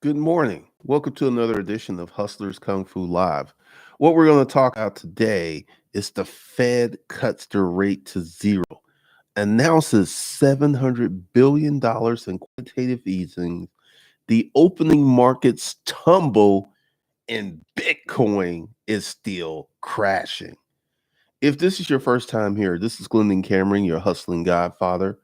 Good morning. Welcome to another edition of Hustlers Kung Fu Live. What we're going to talk about today is the Fed cuts the rate to zero, announces $700 billion in quantitative easing, the opening markets tumble, and Bitcoin is still crashing. If this is your first time here, this is Glendon Cameron, your hustling godfather.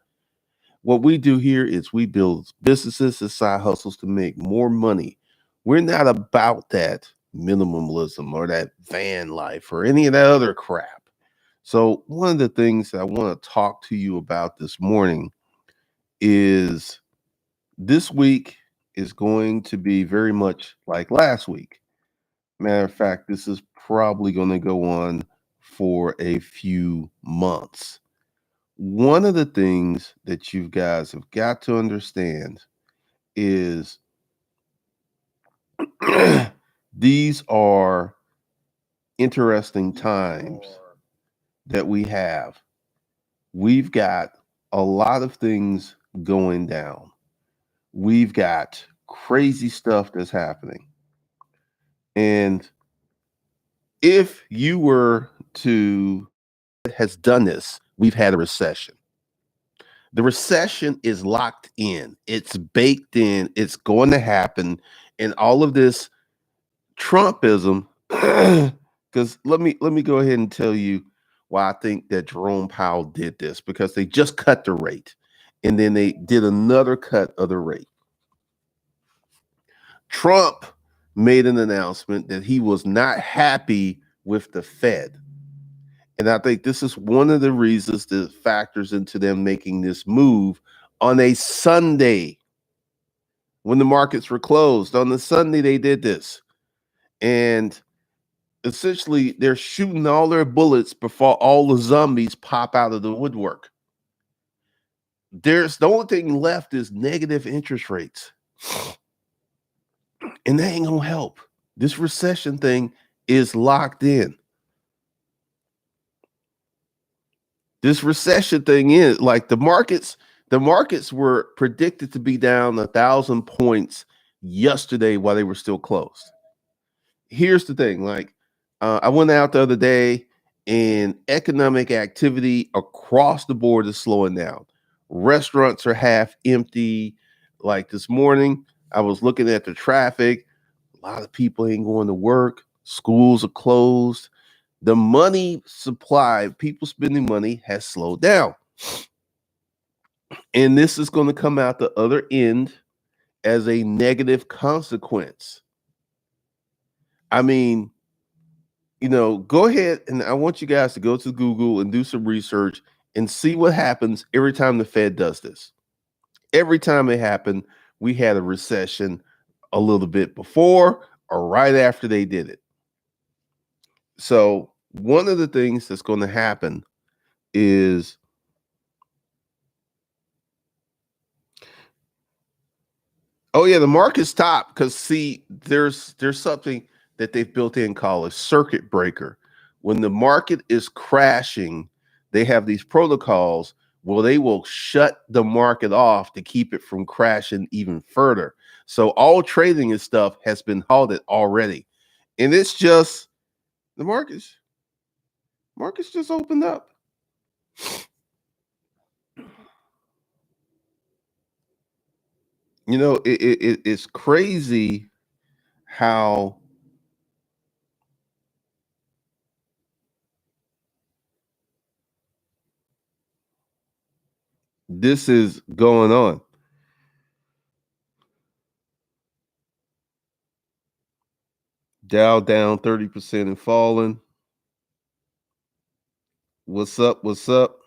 What we do here is we build businesses and side hustles to make more money. We're not about that minimalism or that van life or any of that other crap. So, one of the things that I want to talk to you about this morning is this week is going to be very much like last week. Matter of fact, this is probably going to go on for a few months. One of the things that you guys have got to understand is these are interesting times that we have. We've got a lot of things going down. We've got crazy stuff that's happening. And if you were to has done this, we've had a recession. The recession is locked in. It's baked in. It's going to happen. And all of this Trumpism, because let me go ahead and tell you why I think that Jerome Powell did this, because they just cut the rate and then they did another cut of the rate. Trump made an announcement that he was not happy with the Fed. And I think this is one of the reasons that factors into them making this move on a Sunday when the markets were closed. On the Sunday, they did this. And essentially, they're shooting all their bullets before all the zombies pop out of the woodwork. The only thing left is negative interest rates. And that ain't gonna help. This recession thing is locked in. This recession thing is like the markets were predicted to be down 1,000 points yesterday while they were still closed. Here's the thing, like I went out the other day and economic activity across the board is slowing down. Restaurants are half empty. Like this morning, I was looking at the traffic. A lot of people ain't going to work. Schools are closed. The money supply, people spending money, has slowed down. And this is going to come out the other end as a negative consequence. I mean, go ahead and I want you guys to go to Google and do some research and see what happens every time the Fed does this. Every time it happened, we had a recession a little bit before or right after they did it. So, one of the things that's going to happen is oh yeah, the market stopped because see, there's something that they've built in called a circuit breaker. When the market is crashing, they have these protocols. Well, they will shut the market off to keep it from crashing even further. So all trading and stuff has been halted already, and it's just the markets just opened up. It's crazy how this is going on. Dow down 30% and falling. What's up? What's up?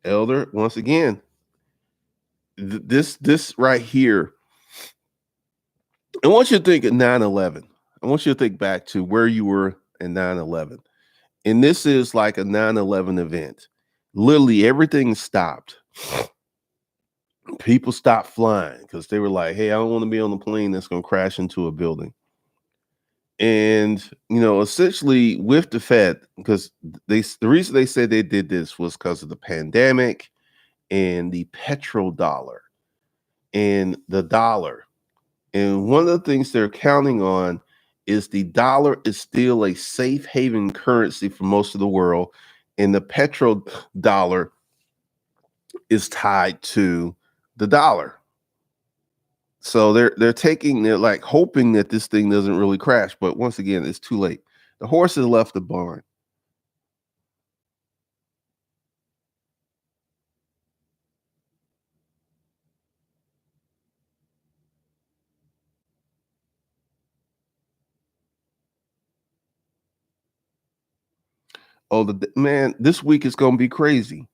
Elder, once again, this right here, I want you to think of 9/11. I want you to think back to where you were in 9/11. And this is like a 9/11 event. Literally everything stopped. People stopped flying because they were like, hey, I don't want to be on the plane that's going to crash into a building. And essentially with the Fed, because the reason they said they did this was because of the pandemic and the petrodollar and the dollar. And one of the things they're counting on is the dollar is still a safe haven currency for most of the world, and the petrodollar is tied to the dollar. So they're like hoping that this thing doesn't really crash, but once again, it's too late. The horse has left the barn. Oh, man, this week is going to be crazy.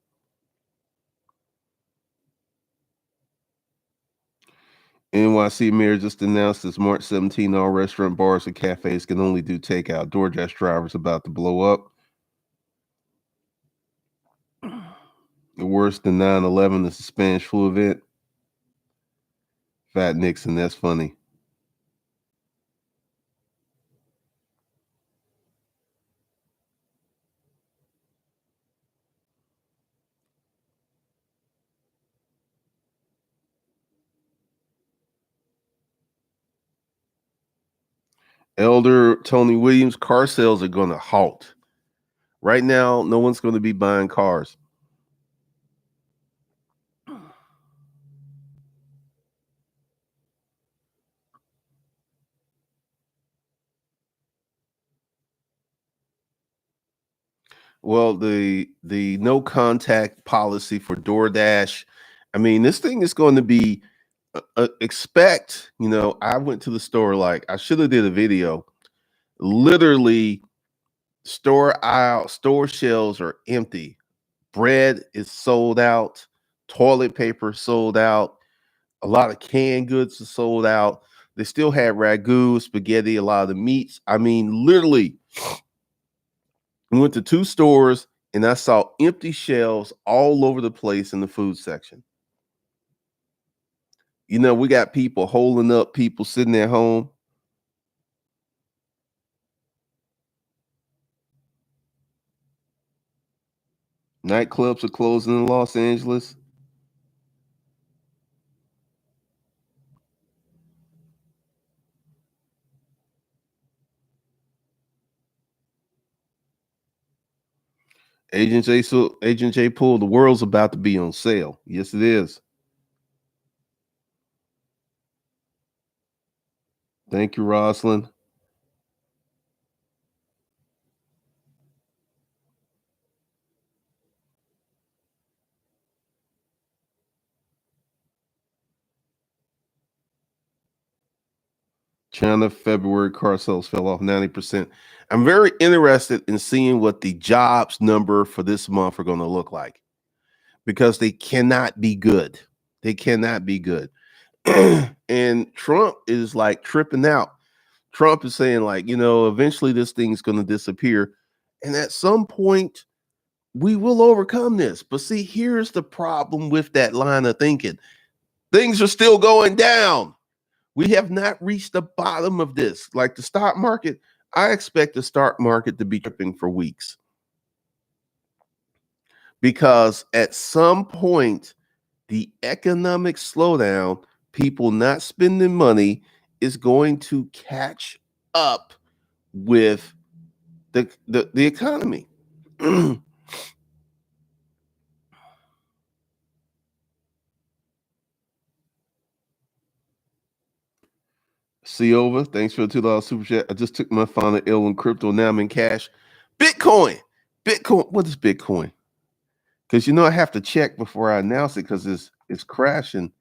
NYC mayor just announced this March 17 all restaurant, bars, and cafes can only do takeout. DoorDash drivers about to blow up. Worse than 9/11 is the Spanish flu event. Fat Nixon, that's funny. Elder Tony Williams, car sales are going to halt. Right now, no one's going to be buying cars. Well, the no contact policy for DoorDash. I mean, this thing is going to be expect. I went to the store, like I should have did a video. Literally, store shelves are empty. Bread is sold out. Toilet paper sold out. A lot of canned goods are sold out. They still had ragu, spaghetti, a lot of the meats. I mean, literally, we went to two stores and I saw empty shelves all over the place in the food section. We got people holding up, people sitting at home. Nightclubs are closing in Los Angeles. Agent J Pool, the world's about to be on sale. Yes, it is. Thank you, Roslyn. China February car sales fell off 90%. I'm very interested in seeing what the jobs number for this month are going to look like, because they cannot be good. They cannot be good. And Trump is like tripping out. Trump is saying, like, eventually this thing's going to disappear. And at some point, we will overcome this. But see, here's the problem with that line of thinking: things are still going down. We have not reached the bottom of this. Like the stock market, I expect the stock market to be tripping for weeks, because at some point, the economic slowdown, people not spending money, is going to catch up with the economy. Over. Thanks for the $2 super chat. I just took my final L in crypto. Now I'm in cash. Bitcoin. Bitcoin. What is Bitcoin? Because I have to check before I announce it, because it's crashing.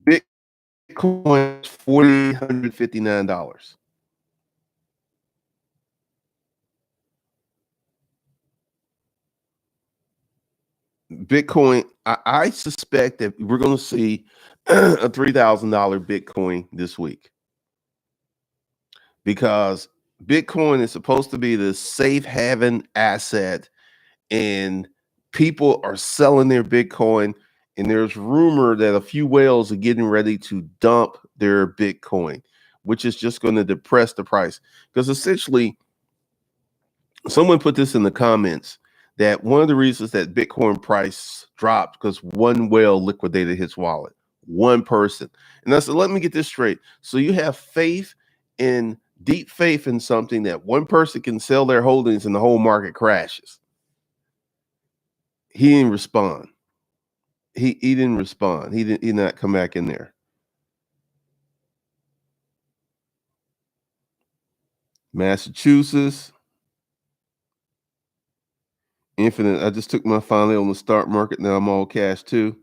Bitcoin is $4,159. Bitcoin, I suspect that we're going to see a $3,000 Bitcoin this week, because Bitcoin is supposed to be the safe haven asset, and people are selling their Bitcoin, And there's rumor that a few whales are getting ready to dump their Bitcoin, which is just going to depress the price. Because essentially, someone put this in the comments that one of the reasons that Bitcoin price dropped because one whale liquidated his wallet, one person. And I said, let me get this straight. So you have deep faith in something that one person can sell their holdings and the whole market crashes. He didn't respond. He didn't respond. He did not come back in there. Massachusetts, infinite. I just took my finally on the start market. Now I'm all cash too.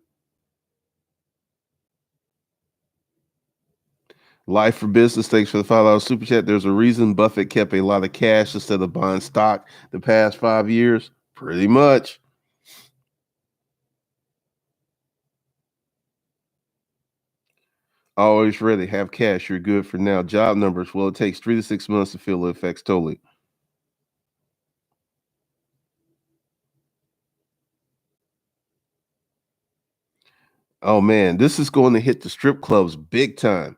Life for Business, thanks for the $5 super chat. There's a reason Buffett kept a lot of cash instead of buying stock the past 5 years. Pretty much. Always ready. Have cash. You're good for now. Job numbers. Well, it takes 3 to 6 months to feel the effects totally. Oh man, this is going to hit the strip clubs big time.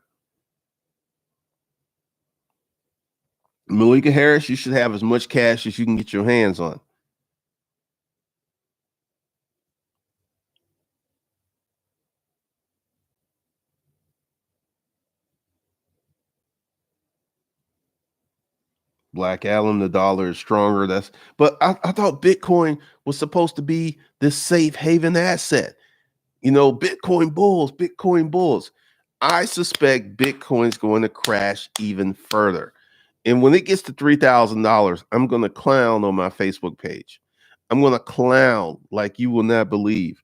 Malika Harris, you should have as much cash as you can get your hands on. Black Allen, the dollar is stronger. But I thought Bitcoin was supposed to be this safe haven asset. Bitcoin bulls, Bitcoin bulls. I suspect Bitcoin's going to crash even further. And when it gets to $3,000, I'm going to clown on my Facebook page. I'm going to clown like you will not believe.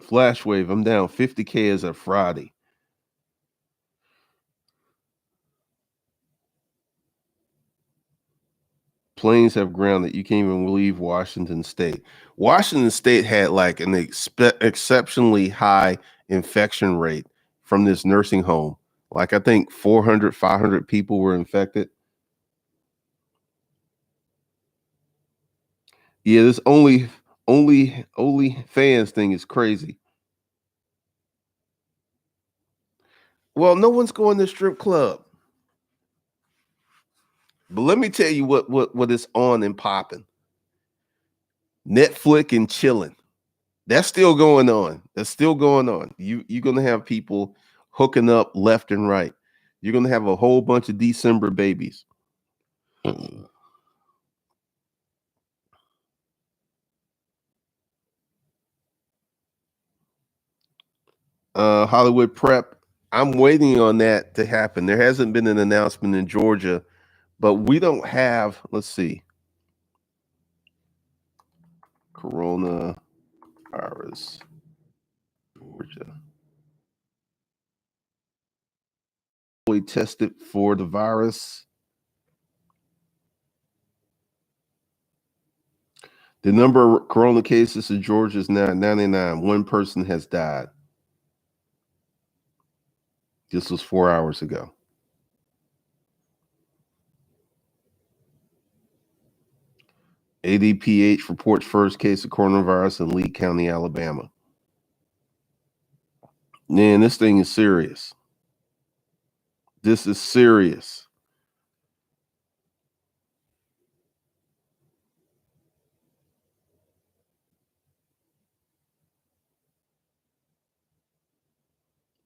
Flash wave, I'm down 50K as of Friday. Planes have grounded. You can't even leave Washington State. Washington State had like an exceptionally high infection rate from this nursing home. Like I think 400, 500 people were infected. Yeah, this only fans thing is crazy. Well, no one's going to strip club. But let me tell you what is on and popping. Netflix and chilling. That's still going on. That's still going on. You're gonna have people hooking up left and right. You're gonna have a whole bunch of December babies. Hollywood Prep. I'm waiting on that to happen. There hasn't been an announcement in Georgia, but we don't have. Let's see. Coronavirus, Georgia. Fully tested for the virus. The number of corona cases in Georgia is now 99. One person has died. This was 4 hours ago. ADPH reports first case of coronavirus in Lee County, Alabama. Man, this thing is serious. This is serious.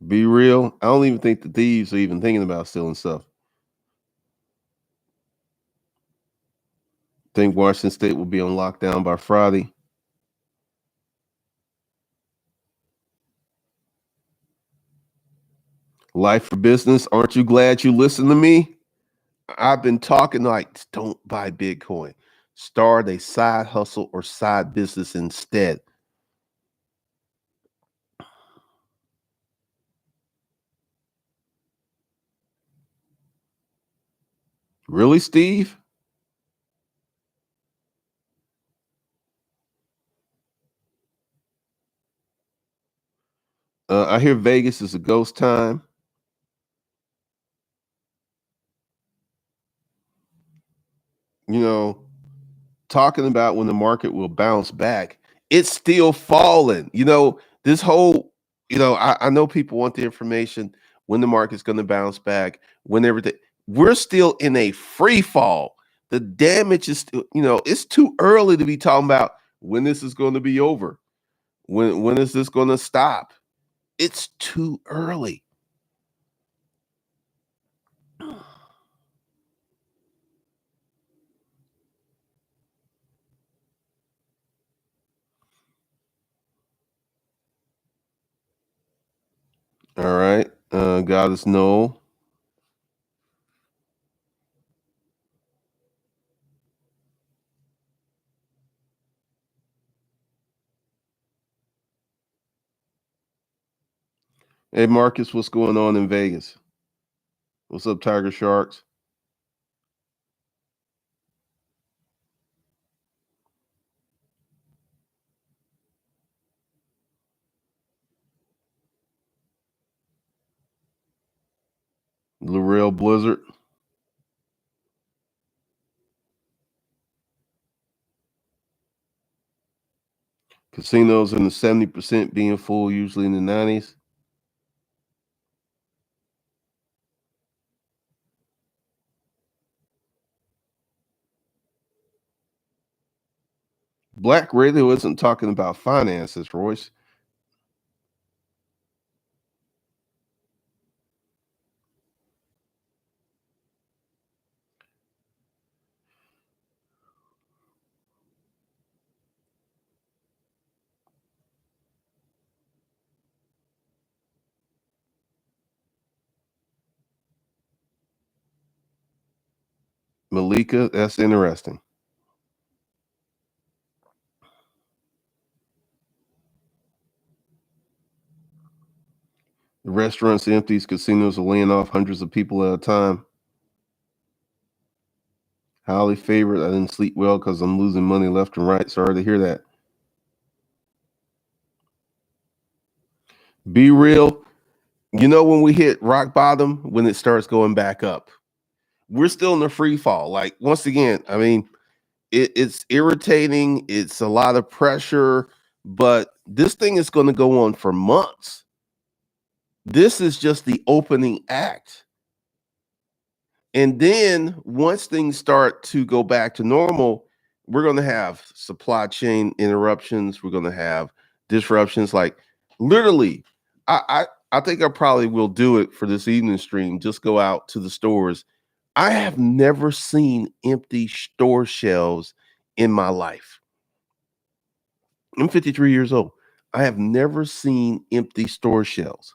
Be real. I don't even think the thieves are even thinking about stealing stuff. Think Washington State will be on lockdown by Friday. Life for Business. Aren't you glad you listened to me? I've been talking like, don't buy Bitcoin. Start a side hustle or side business instead. Really, Steve? I hear Vegas is a ghost time. You know, talking about when the market will bounce back, it's still falling. This whole, I know people want the information when the market's going to bounce back, when everything. We're still in a free fall. The damage is still, it's too early to be talking about when this is going to be over. When is this going to stop? It's too early. All right. Goddess Noel. Hey Marcus, what's going on in Vegas? What's up, Tiger Sharks? L'Oreal Blizzard. Casinos in the 70% being full, usually in the 90s. Black radio isn't talking about finances, Royce. Malika, that's interesting. The restaurants empty, casinos are laying off hundreds of people at a time. Highly favored. I didn't sleep well because I'm losing money left and right. Sorry to hear that. Be real. When we hit rock bottom, when it starts going back up, we're still in the free fall. Like, once again, I mean, it's irritating. It's a lot of pressure, but this thing is going to go on for months. This is just the opening act. And then once things start to go back to normal, we're going to have supply chain interruptions. We're going to have disruptions. Like, literally, I think I probably will do it for this evening stream. Just go out to the stores. I have never seen empty store shelves in my life. I'm 53 years old. I have never seen empty store shelves.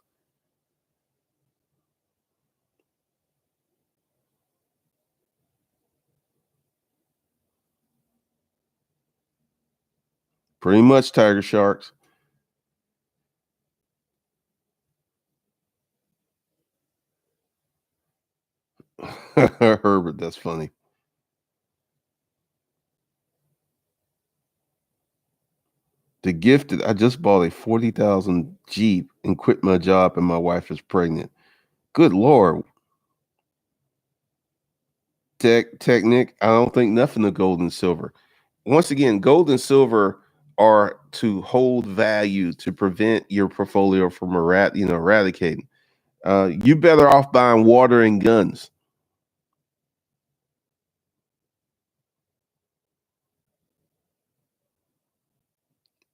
Pretty much, Tiger Sharks. Herbert, that's funny. The gifted, I just bought a 40,000 Jeep and quit my job, and my wife is pregnant. Good Lord. Technic, I don't think nothing of gold and silver. Once again, gold and silver are to hold value to prevent your portfolio from eradicating. You better off buying water and guns.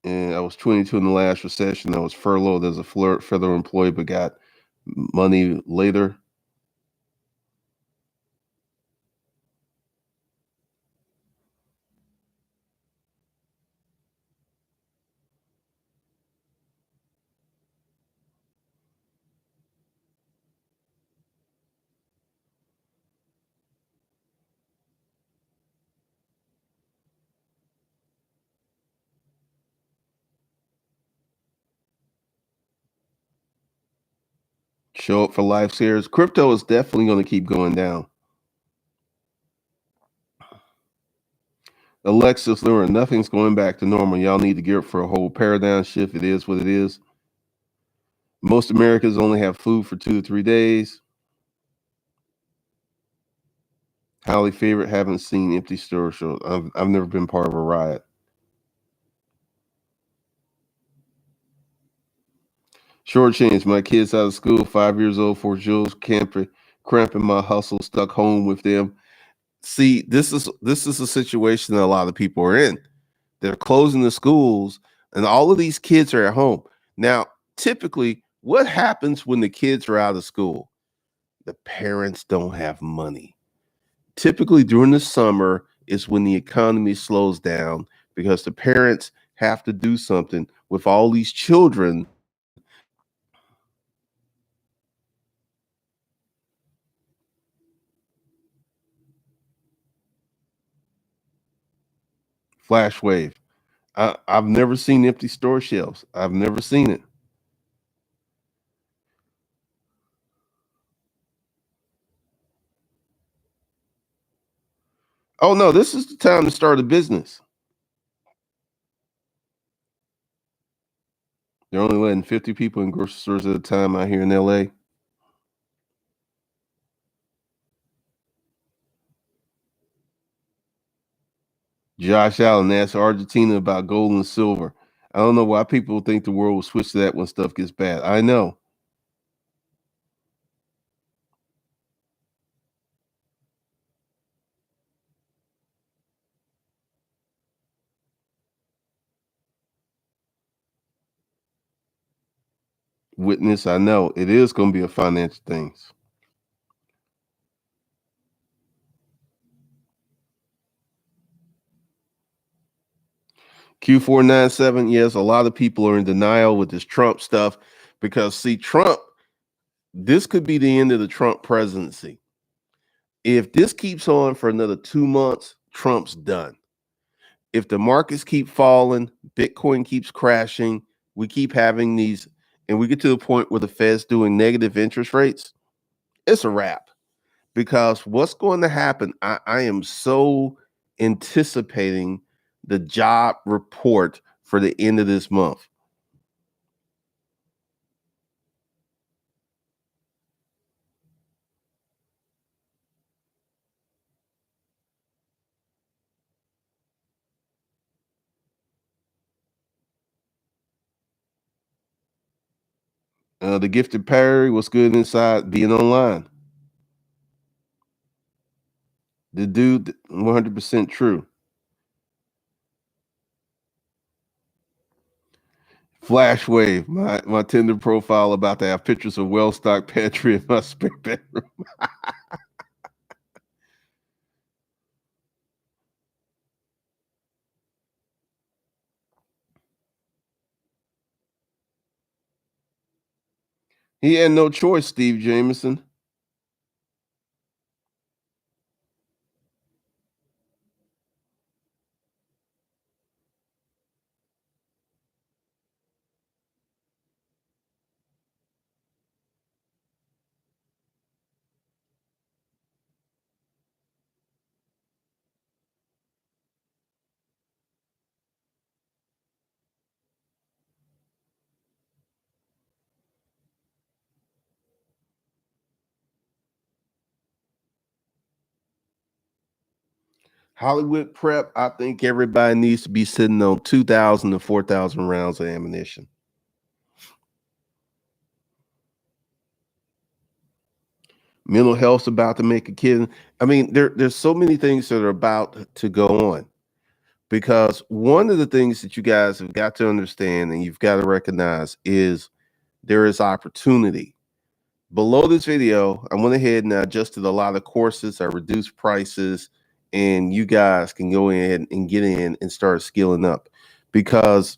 And I was 22 in the last recession. I was furloughed as a federal employee, but got money later. Show up for life scares. Crypto is definitely going to keep going down. Alexis Luren, nothing's going back to normal. Y'all need to gear up for a whole paradigm shift. It is what it is. Most Americans only have food for 2 to 3 days. Highly favorite. Haven't seen empty store shows. I've never been part of a riot. Short change. My kids out of school. 5 years old. 4 Jules cramping my hustle. Stuck home with them. See, this is a situation that a lot of people are in. They're closing the schools, and all of these kids are at home. Now, typically, what happens when the kids are out of school? The parents don't have money. Typically, during the summer is when the economy slows down because the parents have to do something with all these children. Flash wave. I've never seen empty store shelves. I've never seen it. Oh no, this is the time to start a business. They're only letting 50 people in grocery stores at a time out here in LA. Josh Allen asked Argentina about gold and silver. I don't know why people think the world will switch to that when stuff gets bad. I know. Witness, I know. It is going to be a financial thing. Q497, yes, a lot of people are in denial with this Trump stuff because, see, Trump, this could be the end of the Trump presidency. If this keeps on for another 2 months, Trump's done. If the markets keep falling, Bitcoin keeps crashing, we keep having these, and we get to the point where the Fed's doing negative interest rates, it's a wrap. Because what's going to happen, I am so anticipating the job report for the end of this month. The gifted Perry, what's good inside being online? The dude, 100% true. Flash wave, my Tinder profile about to have pictures of well stocked pantry in my spare bedroom. He had no choice, Steve Jameson. Hollywood prep, I think everybody needs to be sitting on 2,000 to 4,000 rounds of ammunition. Mental health's about to make a kid. I mean, there's so many things that are about to go on because one of the things that you guys have got to understand and you've got to recognize is there is opportunity. Below this video, I went ahead and I adjusted a lot of courses. I reduced prices, and you guys can go in and get in and start skilling up because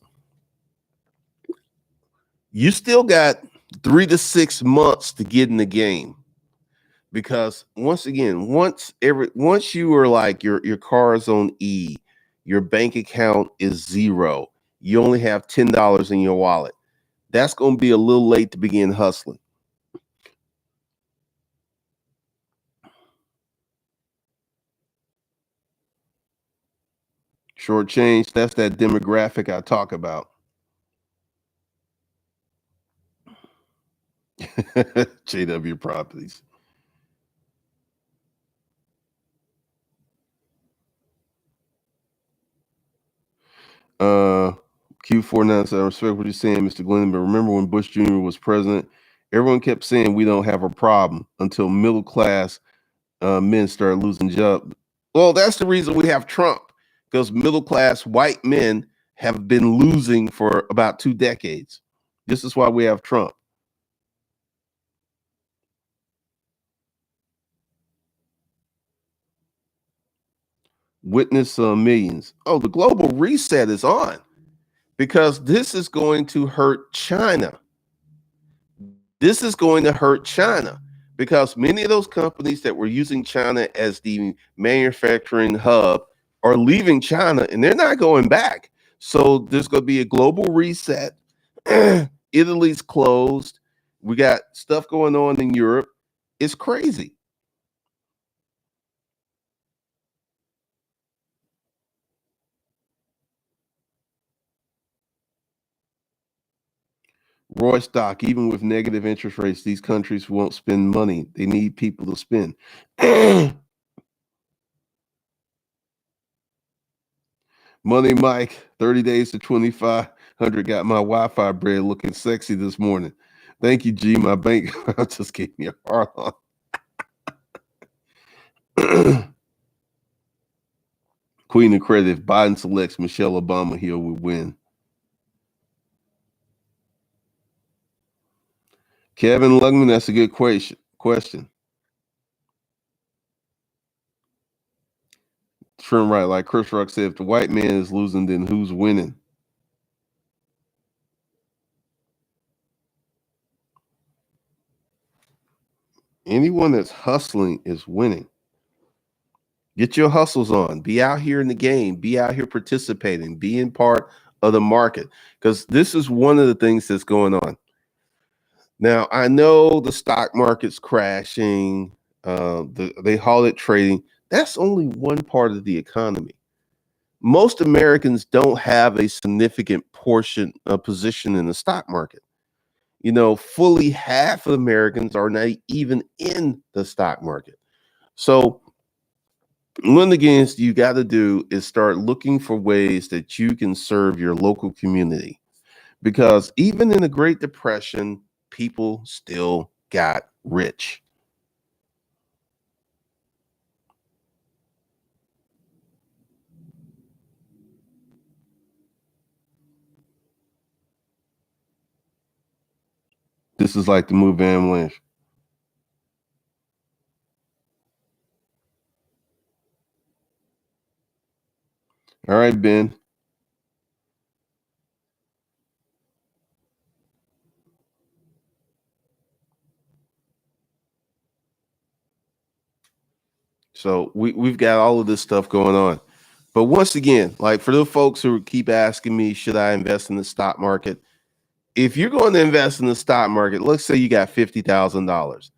you still got 3 to 6 months to get in the game. Because once again, once you are like your car is on E, your bank account is zero, you only have $10 in your wallet. That's going to be a little late to begin hustling. Short change, that's that demographic I talk about. JW Properties. Uh, Q497. I respect what you're saying, Mr. Glenn. But remember when Bush Jr. was president, everyone kept saying we don't have a problem until middle class men started losing jobs. Well, that's the reason we have Trump, because middle class white men have been losing for about 2 decades. This is why we have Trump. Witness millions. Oh, the global reset is on because this is going to hurt China. This is going to hurt China because many of those companies that were using China as the manufacturing hub are leaving China and they're not going back. So there's going to be a global reset. Italy's closed. We got stuff going on in Europe. It's crazy. Roy stock, even with negative interest rates, these countries won't spend money. They need people to spend. Money Mike, 30 days to 2,500 got my Wi-Fi bread looking sexy this morning. Thank you, G. My bank just gave me a hard on. Queen of credit, if Biden selects Michelle Obama, he will win. Kevin Lugman, that's a good question. Trim right, like Chris Rock said, if the white man is losing, then who's winning? Anyone that's hustling is winning. Get your hustles on. Be out here in the game. Be out here participating. Being part of the market. Because this is one of the things that's going on. Now, I know the stock market's crashing. They call it trading. That's only one part of the economy. Most Americans don't have a significant portion position in the stock market. You know, fully half of Americans are not even in the stock market. So one of the things you got to do is start looking for ways that you can serve your local community, because even in the Great Depression, people still got rich. This is like the movie Avalanche. All right, Ben. So we've got all of this stuff going on. But once again, like for the folks who keep asking me, should I invest in the stock market? If you're going to invest in the stock market, let's say you got $50,000.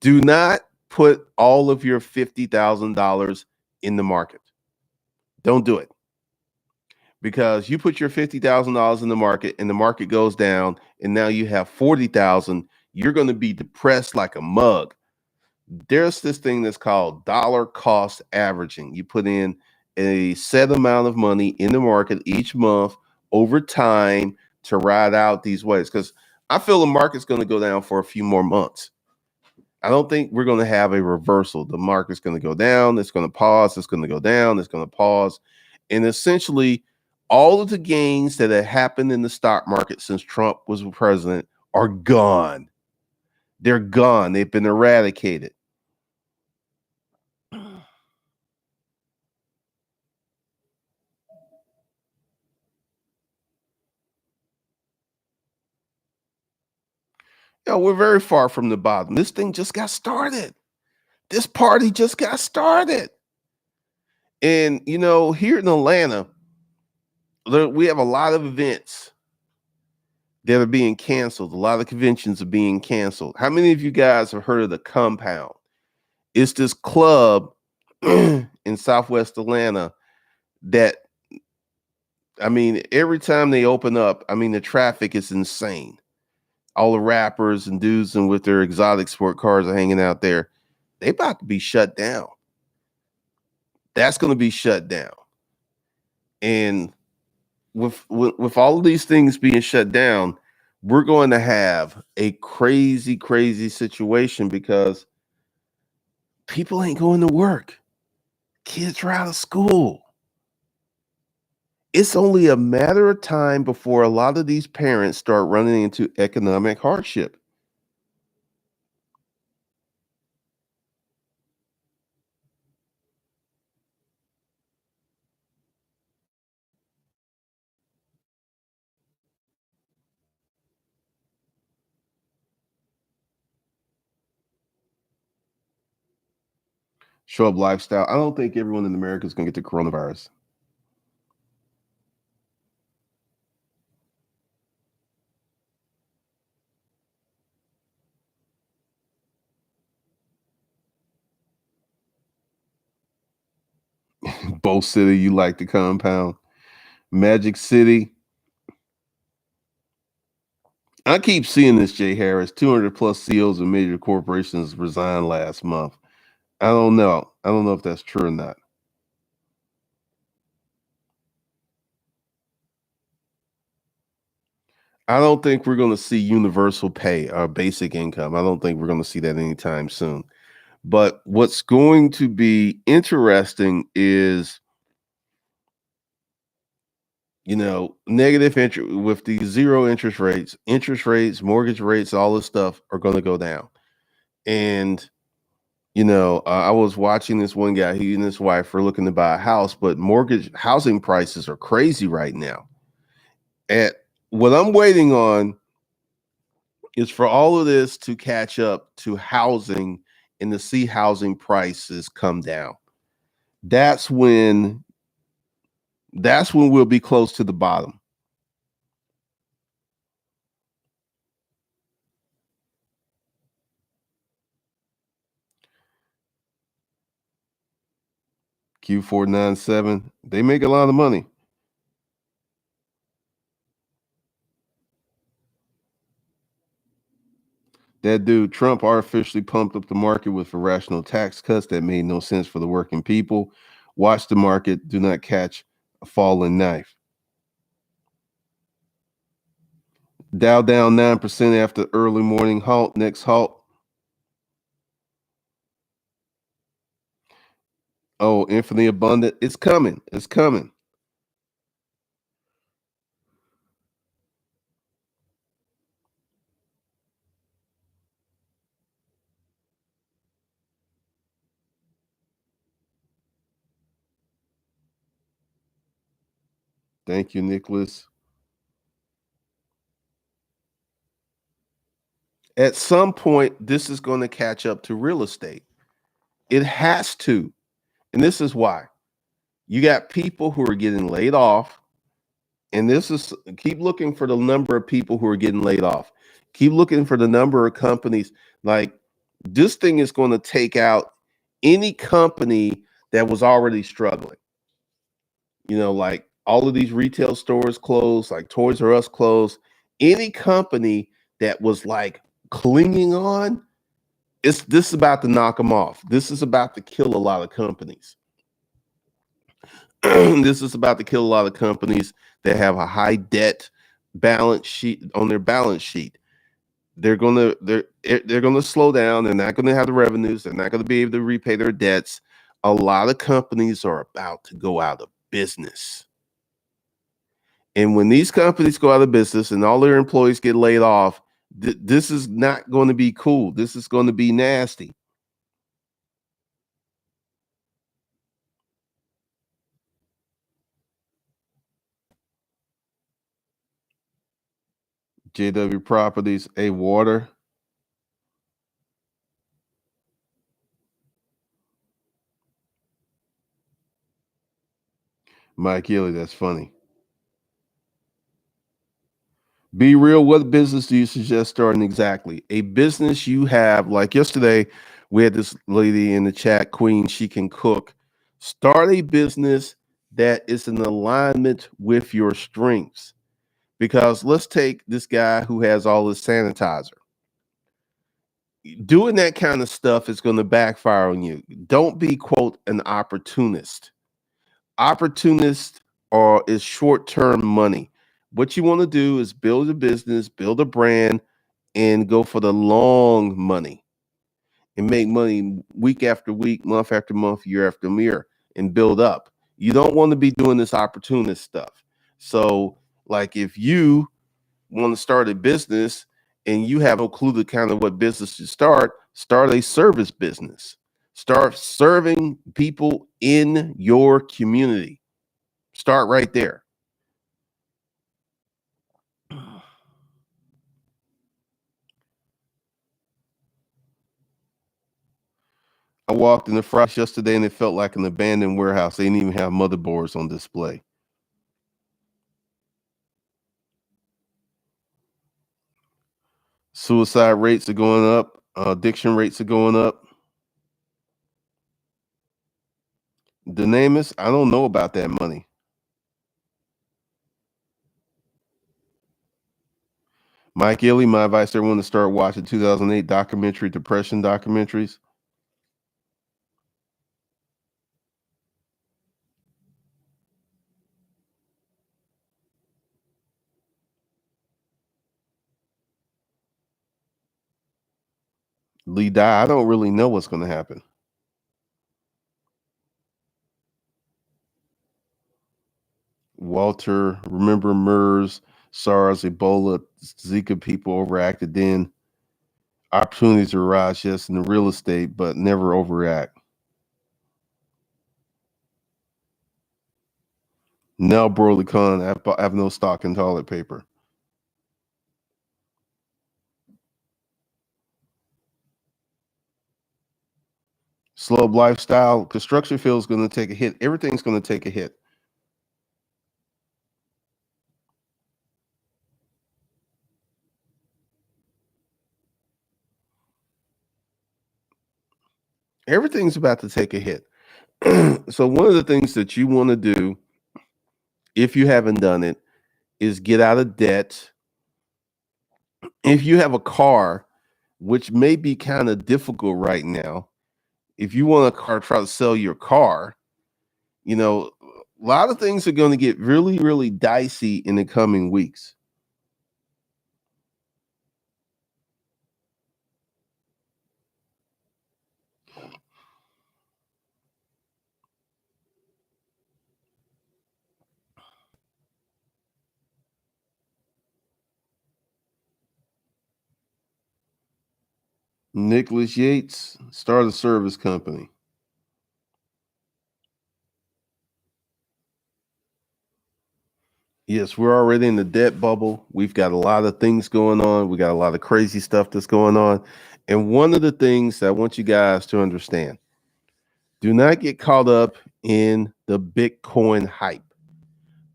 Do not put all of your $50,000 in the market. Don't do it, because you put your $50,000 in the market and the market goes down and now you have 40,000, you're going to be depressed like a mug. There's this thing that's called dollar cost averaging. You put in a set amount of money in the market each month over time to ride out these waves, because I feel the market's going to go down for a few more months. I don't think we're going to have a reversal. The market's going to go down, it's going to pause, it's going to go down, it's going to pause. And essentially, all of the gains that have happened in the stock market since Trump was president are gone. They're gone. They've been eradicated. We're very far from the bottom. This thing just got started. This party just got started. And, here in Atlanta, we have a lot of events that are being canceled. A lot of conventions are being canceled. How many of you guys have heard of the Compound? It's this club in Southwest Atlanta that, I mean, every time they open up, I mean, the traffic is insane. all the rappers and dudes and with their exotic sport cars are hanging out there. They about to be shut down. That's going to be shut down. And with all of these things being shut down, we're going to have a crazy, crazy situation because people ain't going to work. Kids are out of school. It's only a matter of time before a lot of these parents start running into economic hardship. Show up lifestyle. I don't think everyone in America is going to get the coronavirus. Both City, you like the compound. Magic City. I keep seeing this, Jay Harris. 200 plus CEOs of major corporations resigned last month. I don't know. I don't know if that's true or not. I don't think we're going to see universal pay or basic income. I don't think we're going to see that anytime soon. But what's going to be interesting is, negative interest with the zero interest rates, mortgage rates, all this stuff are going to go down. And, I was watching this one guy, he and his wife were looking to buy a house, but mortgage housing prices are crazy right now. And what I'm waiting on is for all of this to catch up to housing and to see housing prices come down. That's when we'll be close to the bottom. Q497, they make a lot of money. That dude Trump artificially pumped up the market with irrational tax cuts that made no sense for the working people. Watch the market, do not catch a falling knife. Dow down 9% after early morning halt. Next halt. Oh, infinitely abundant. It's coming. It's coming. Thank you, Nicholas. At some point, this is going to catch up to real estate. It has to. And this is why. You got people who are getting laid off. And this is keep looking for the number of people who are getting laid off. Keep looking for the number of companies. Like this thing is going to take out any company that was already struggling. Like all of these retail stores closed, like Toys R Us closed. Any company that was like clinging on, this is about to knock them off. This is about to kill a lot of companies. This is about to kill a lot of companies that have a high debt balance sheet on their balance sheet. They're gonna slow down. They're not gonna have the revenues. They're not gonna be able to repay their debts. A lot of companies are about to go out of business. And when these companies go out of business and all their employees get laid off, this is not going to be cool. This is going to be nasty. JW Properties, A Water. Mike Ely, that's funny. Be real. What business do you suggest starting exactly? A business you have, like yesterday, we had this lady in the chat, Queen, she can cook. Start a business that is in alignment with your strengths Because let's take this guy who has all this sanitizer. Doing that kind of stuff is going to backfire on you. Don't be, quote, an opportunist. Opportunist or is short-term money. What you want to do is build a business, build a brand, and go for the long money and make money week after week, month after month, year after year, and build up. You don't want to be doing this opportunist stuff. So, like, if you want to start a business and you have no clue the kind of what business to start a service business. Start serving people in your community. Start right there. I walked in the Fry's yesterday and it felt like an abandoned warehouse. They didn't even have motherboards on display. Suicide rates are going up. Addiction rates are going up. Dynamis, I don't know about that money. Mike Illy, my advice to everyone to start watching 2008 documentary, depression documentaries. Lee die. I don't really know what's going to happen. Walter, remember MERS, SARS, Ebola, Zika people overacted then. Opportunities arise, yes, in the real estate, but never overreact. Now, Brolicon, I have no stock in toilet paper. Slow lifestyle, construction field is going to take a hit. Everything's going to take a hit. Everything's about to take a hit. So one of the things that you want to do, if you haven't done it, is get out of debt. If you have a car, which may be kind of difficult right now, if you want a car, try to sell your car. You know, a lot of things are going to get really, really dicey in the coming weeks. Nicholas Yates, start a service company. Yes, we're already in the debt bubble. We've got a lot of things going on. We got a lot of crazy stuff that's going on. And one of the things that I want you guys to understand, do not get caught up in the Bitcoin hype.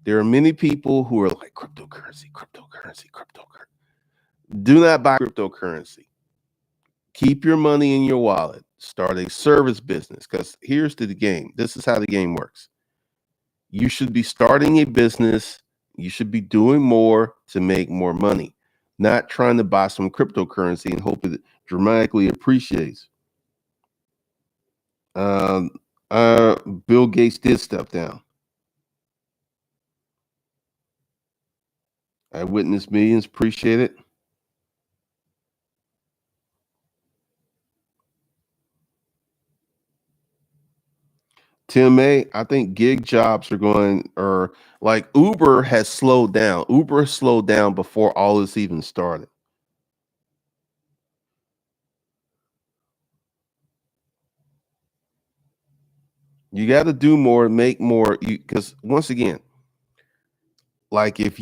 There are many people who are like cryptocurrency, cryptocurrency, cryptocurrency. Do not buy cryptocurrency. Keep your money in your wallet. Start a service business because here's the game. This is how the game works. You should be starting a business. You should be doing more to make more money, not trying to buy some cryptocurrency and hope it dramatically appreciates. Um, Bill Gates did step down. I witnessed millions. Appreciate it. Tim A, I think gig jobs are going, or like Uber has slowed down. Uber slowed down before all this even started. You got to do more, make more. Because once again, like if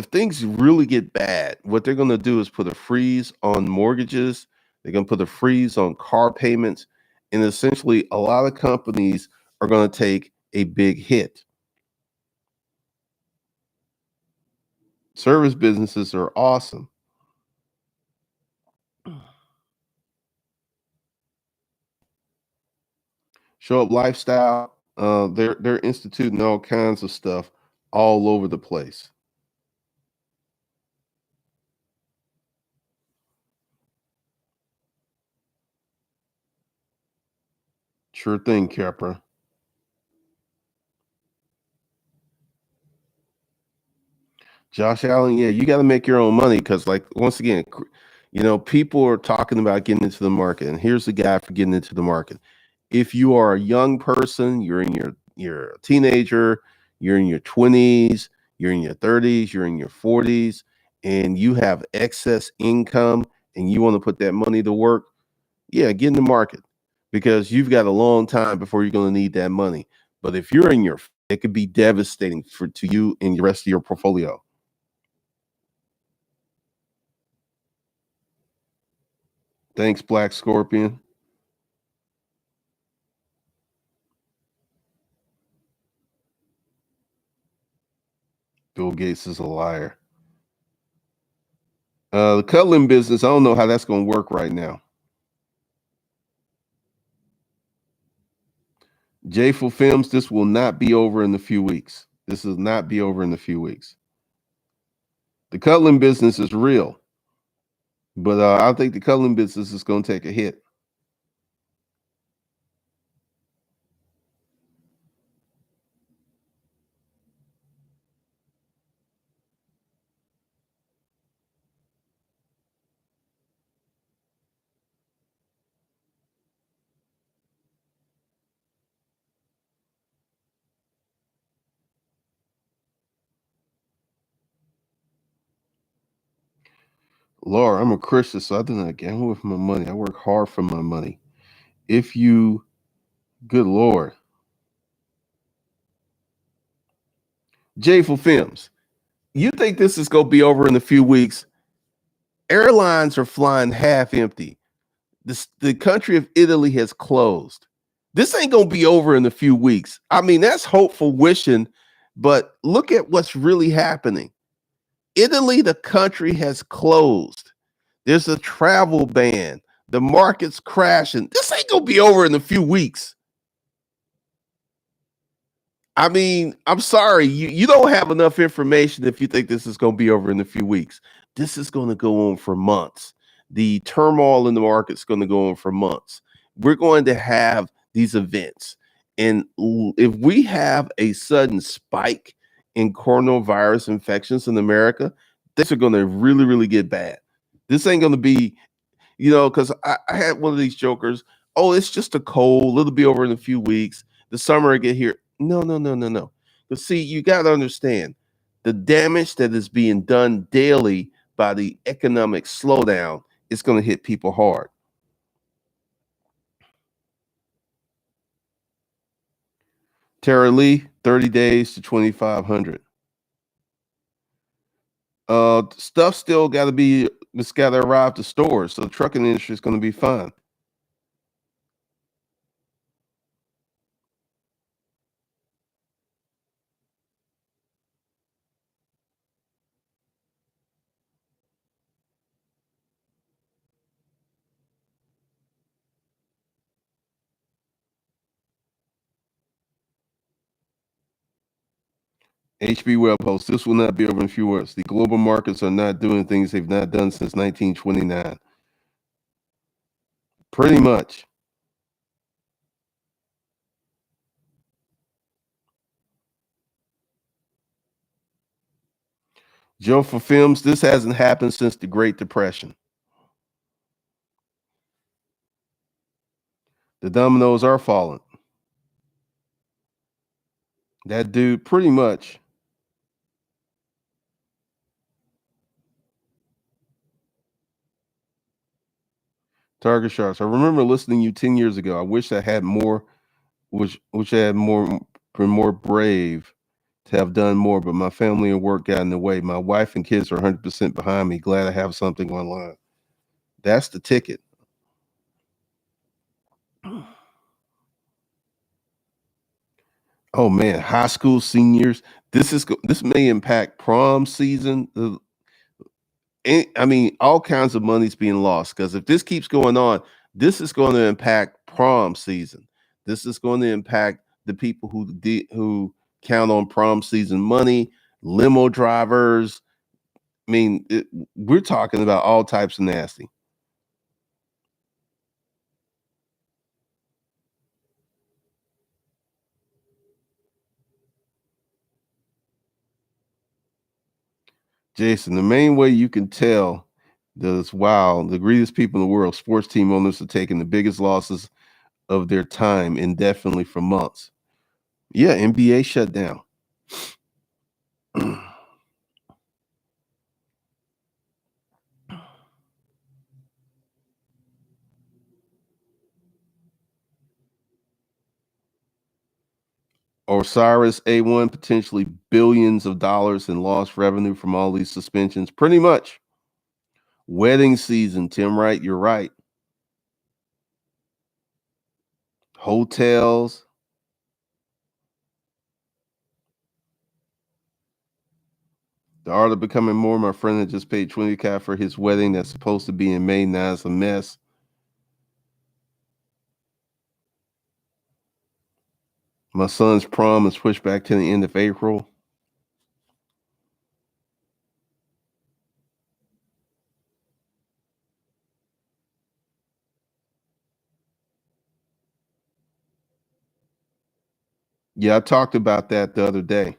things really get bad, what they're going to do is put a freeze on mortgages. They're going to put a freeze on car payments. And essentially, a lot of companies are going to take a big hit. Service businesses are awesome. Show up lifestyle. They're instituting all kinds of stuff all over the place. Sure thing, Capra. Josh Allen, yeah, you got to make your own money because, like, once again, people are talking about getting into the market, and here's the guy for getting into the market. If you are a young person, you're a teenager, you're in your 20s, you're in your 30s, you're in your 40s, and you have excess income, and you want to put that money to work, yeah, get in the market because you've got a long time before you're going to need that money. But if you're in your, it could be devastating for to you and the rest of your portfolio. Thanks, Black Scorpion. Bill Gates is a liar. The cuddling business, I don't know how that's going to work right now. Jayful Films, this will not be over in a few weeks. This will not be over in a few weeks. The cuddling business is real, but I think the cuddling business is going to take a hit. Laura, I'm a Christian, so I do not gamble with my money. I work hard for my money. If you, good Lord, Jayful Films, you think this is going to be over in a few weeks? Airlines are flying half empty. The country of Italy has closed. This ain't gonna be over in a few weeks. I mean, that's hopeful wishing, but look at what's really happening. Italy, the country has closed. There's a travel ban. The market's crashing. This ain't gonna be over in a few weeks. I mean, I'm sorry, you don't have enough information if you think this is going to be over in a few weeks. This is going to go on for months. The turmoil in the market is going to go on for months. We're going to have these events. And if we have a sudden spike in coronavirus infections in America, things are going to really, really get bad. This ain't going to be, because I had one of these jokers. Oh, it's just a cold. It'll be over in a few weeks. The summer will get here. No, no, no, no, no. But see, you got to understand the damage that is being done daily by the economic slowdown is going to hit people hard. Tara Lee, 30 days to 2,500. Stuff still got to be, it's got to arrive to stores. So the trucking industry is going to be fine. HB Web host, this will not be over in a few words. The global markets are not doing things they've not done since 1929. Pretty much. Joe for films, this hasn't happened since the Great Depression. The dominoes are falling. That dude, pretty much. Target Sharks. I remember listening to you 10 years ago. I wish I had more, which I had more, been more brave to have done more, but my family and work got in the way. My wife and kids are 100% behind me. Glad I have something online. That's the ticket. Oh man, high school seniors. This may impact prom season. I mean, all kinds of money's being lost because if this keeps going on, this is going to impact prom season. This is going to impact the people who count on prom season money, limo drivers. I mean, we're talking about all types of nasty. Jason, the main way you can tell this, wow, the greatest people in the world, sports team owners are taking the biggest losses of their time indefinitely for months. Yeah, NBA shut down. Osiris A1 potentially billions of dollars in lost revenue from all these suspensions. Pretty much. Wedding season, Tim Wright, you're right. Hotels. The art of becoming more. My friend that just paid 20K for his wedding that's supposed to be in May. Now it's a mess. My son's prom is pushed back to the end of April. Yeah, I talked about that the other day.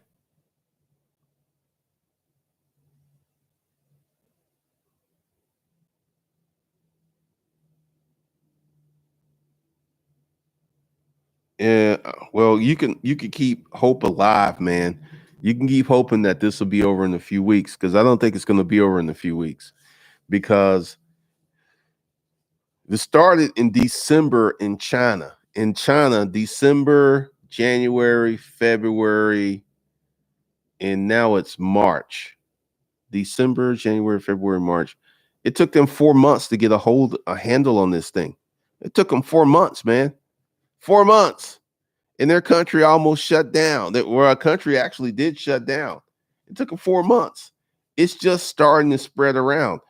Yeah, well, you can keep hope alive, man. You can keep hoping that this will be over in a few weeks because I don't think it's going to be over in a few weeks because this started in December in China. In China, December, January, February, and now it's March. December, January, February, March. It took them 4 months to get a handle on this thing. It took them 4 months, man. 4 months. And their country almost shut down. Where our country actually did shut down. It took them 4 months. It's just starting to spread around.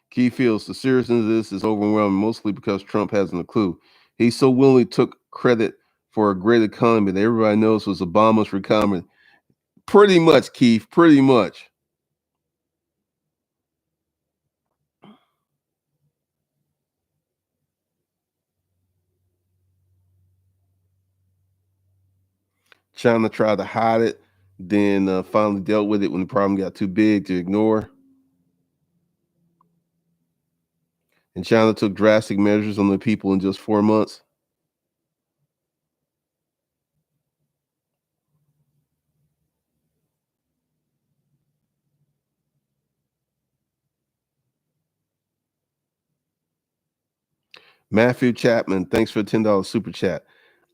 Key feels the seriousness of this is overwhelming, mostly because Trump hasn't a clue. He so willingly took credit for a great economy that everybody knows was Obama's recovery. Pretty much, Keith. Pretty much. China tried to hide it, then finally dealt with it when the problem got too big to ignore. And China took drastic measures on the people in just 4 months. Matthew Chapman, thanks for the $10 super chat.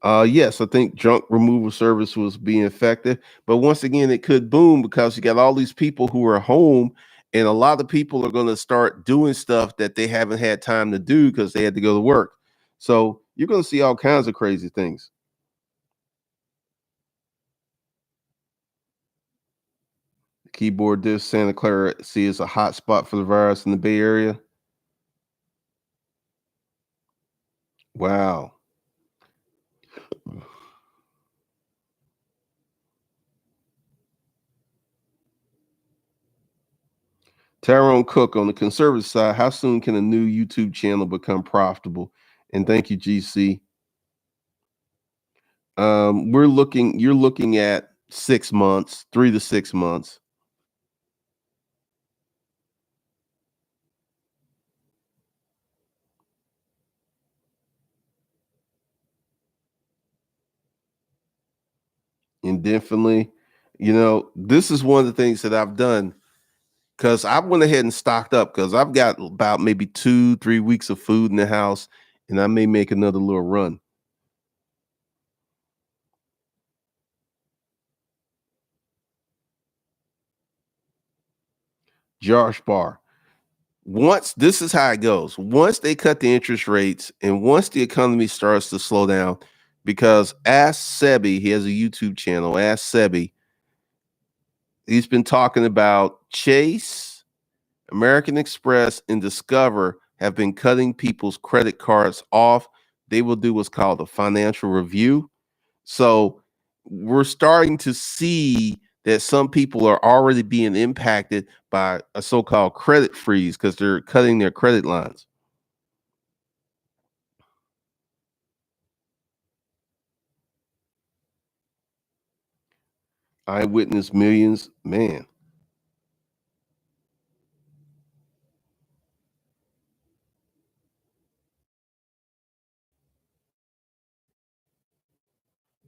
Yes, I think junk removal service was being effective, but once again, it could boom because you got all these people who are home, and a lot of people are going to start doing stuff that they haven't had time to do because they had to go to work. So you're going to see all kinds of crazy things. Keyboard disk Santa Clara see is a hot spot for the virus in the Bay Area. Wow. Tyrone Cook on the conservative side, how soon can a new YouTube channel become profitable? And thank you, GC. You're looking at 6 months, 3 to 6 months. Indefinitely. This is one of the things that I've done because I went ahead and stocked up because I've got about maybe 2, 3 weeks of food in the house, and I may make another little run. Josh Barr. Once this is how it goes. Once they cut the interest rates and once the economy starts to slow down, because Ask Sebi, he has a YouTube channel, Ask Sebi, he's been talking about Chase, American Express, and Discover have been cutting people's credit cards off. They will do what's called a financial review. So we're starting to see that some people are already being impacted by a so-called credit freeze because they're cutting their credit lines. I witnessed millions, man.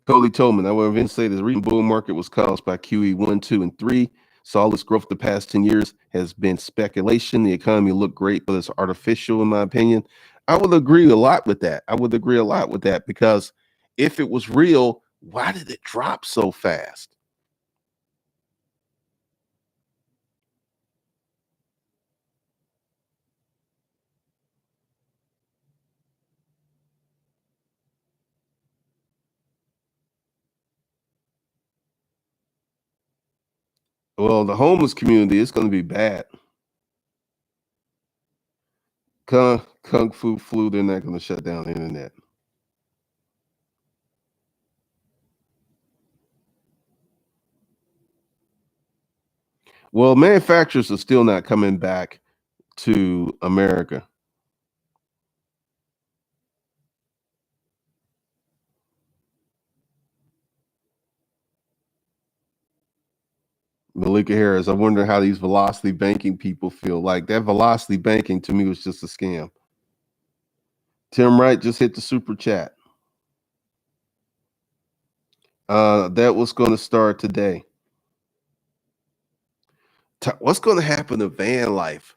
Coley Tolman, I will eventually say the recent bull market was caused by QE 1, 2, and 3. So all this growth the past 10 years has been speculation. The economy looked great, but it's artificial, in my opinion. I would agree a lot with that. I would agree a lot with that because if it was real, why did it drop so fast? Well, the homeless community is going to be bad. Kung Fu flu, they're not going to shut down the internet. Well, manufacturers are still not coming back to America. Malika Harris, I wonder how these velocity banking people feel. Like that velocity banking to me was just a scam. Tim Wright just hit the super chat. That was going to start today. What's going to happen to van life?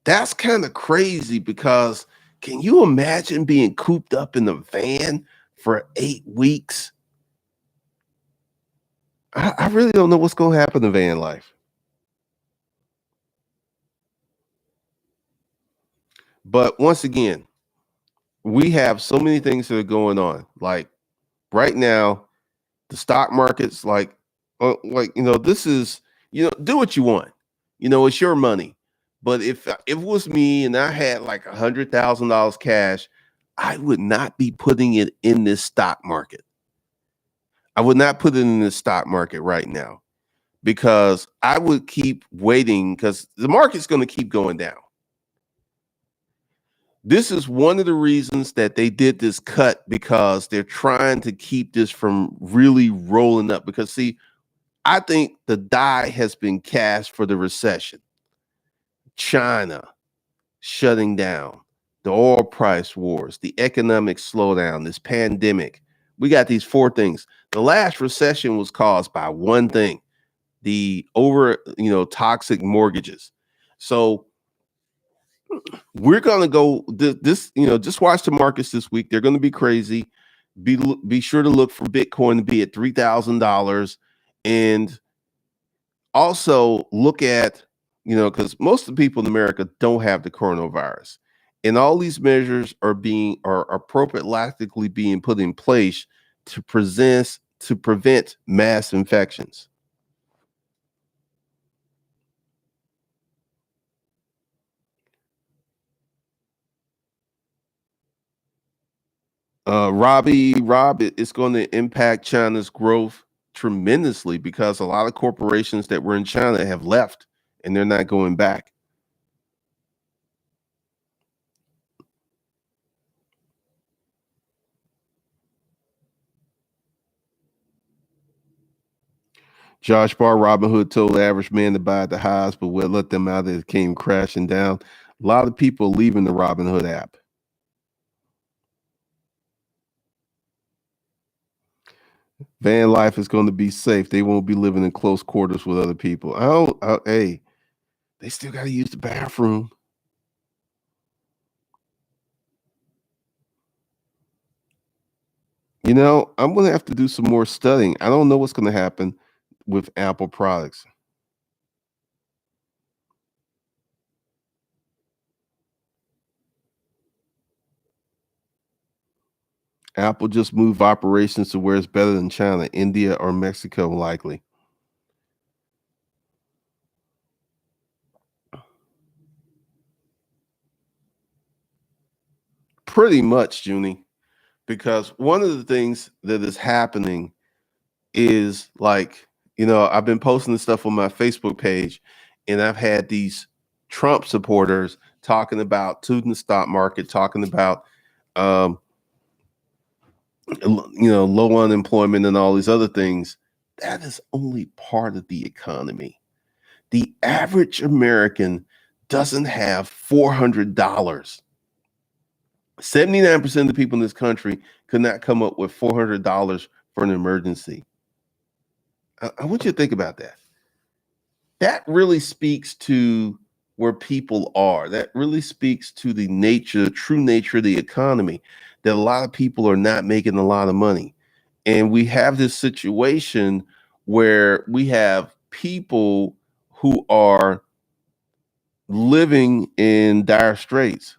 That's kind of crazy because can you imagine being cooped up in the van for 8 weeks? I really don't know what's going to happen to van life. But once again, we have so many things that are going on. Like right now, the stock market's like this is do what you want. It's your money. But if it was me and I had like $100,000 cash, I would not be putting it in this stock market. I would not put it in the stock market right now because I would keep waiting because the market's going to keep going down. This is one of the reasons that they did this cut because they're trying to keep this from really rolling up. Because, see, I think the die has been cast for the recession. China shutting down, the oil price wars, the economic slowdown, this pandemic. We got these four things. The last recession was caused by one thing, the toxic mortgages. So we're gonna go just watch the markets this week. They're gonna be crazy. Be sure to look for Bitcoin to be at $3,000, and also look at because most of the people in America don't have the coronavirus, and all these measures are prophylactically being put in place to prevent mass infections. It's going to impact China's growth tremendously because a lot of corporations that were in China have left and they're not going back. Josh Barr, Robin Hood told the average man to buy at the highs, but what let them out it came crashing down. A lot of people leaving the Robin Hood app. Van life is going to be safe. They won't be living in close quarters with other people. Hey, they still got to use the bathroom. I'm going to have to do some more studying. I don't know what's going to happen with Apple products. Apple just moved operations to where it's better than China, India, or Mexico, likely. Pretty much, Junie, because one of the things that is happening is like I've been posting this stuff on my Facebook page, and I've had these Trump supporters talking about tooting the stock market, talking about um, low unemployment and all these other things. That is only part of the economy. The average American doesn't have $400. 79% of the people in this country could not come up with $400 for an emergency. I want you to think about that. That really speaks to where people are. That really speaks to the nature, true nature of the economy, that a lot of people are not making a lot of money. And we have this situation where we have people who are living in dire straits.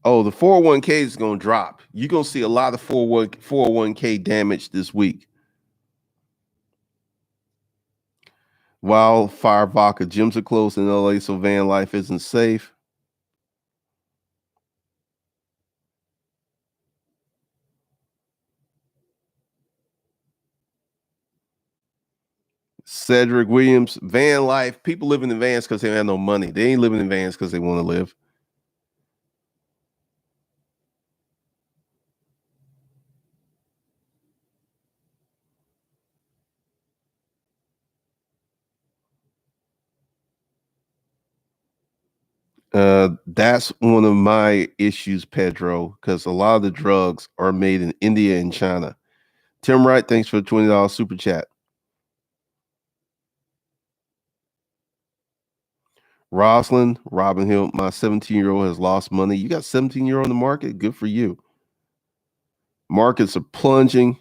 Oh, the 401k is going to drop. You're going to see a lot of 401k damage this week. Wildfire vodka. Gyms are closed in LA, so van life isn't safe. Cedric Williams, van life. People living in vans because they have no money. They ain't living in vans because they want to live. That's one of my issues, Pedro, because a lot of the drugs are made in India and China. Tim Wright, thanks for the $20 super chat. Roslyn, Robin Hill, my 17-year-old has lost money. You got 17-year-old in the market? Good for you. Markets are plunging.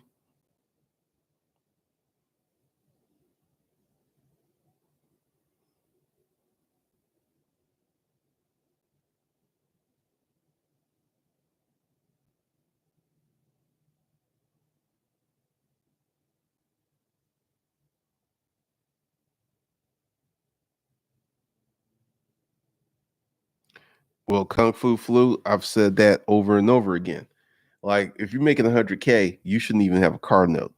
Well, Kung Fu Flu, I've said that over and over again. Like, if you're making 100K, you shouldn't even have a car note.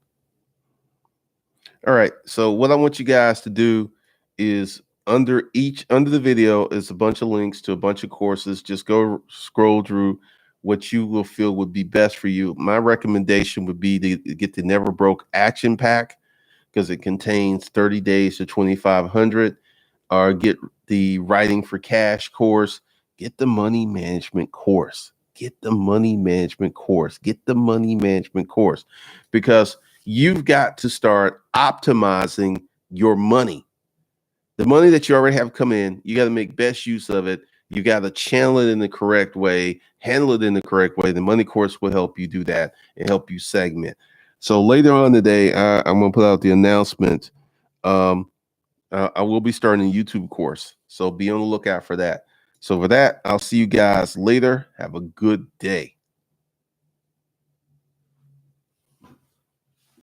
All right. So what I want you guys to do is under the video is a bunch of links to a bunch of courses. Just go scroll through what you will feel would be best for you. My recommendation would be to get the Never Broke Action Pack because it contains 30 days to 2,500, or get the Writing for Cash course, get the Money Management course. Get the money management course. Get the money management course because you've got to start optimizing your money. The money that you already have come in, you got to make best use of it. You got to channel it in the correct way, handle it in the correct way. The money course will help you do that and help you segment. So later on today, I'm going to put out the announcement. I will be starting a YouTube course. So be on the lookout for that. So for that, I'll see you guys later. Have a good day.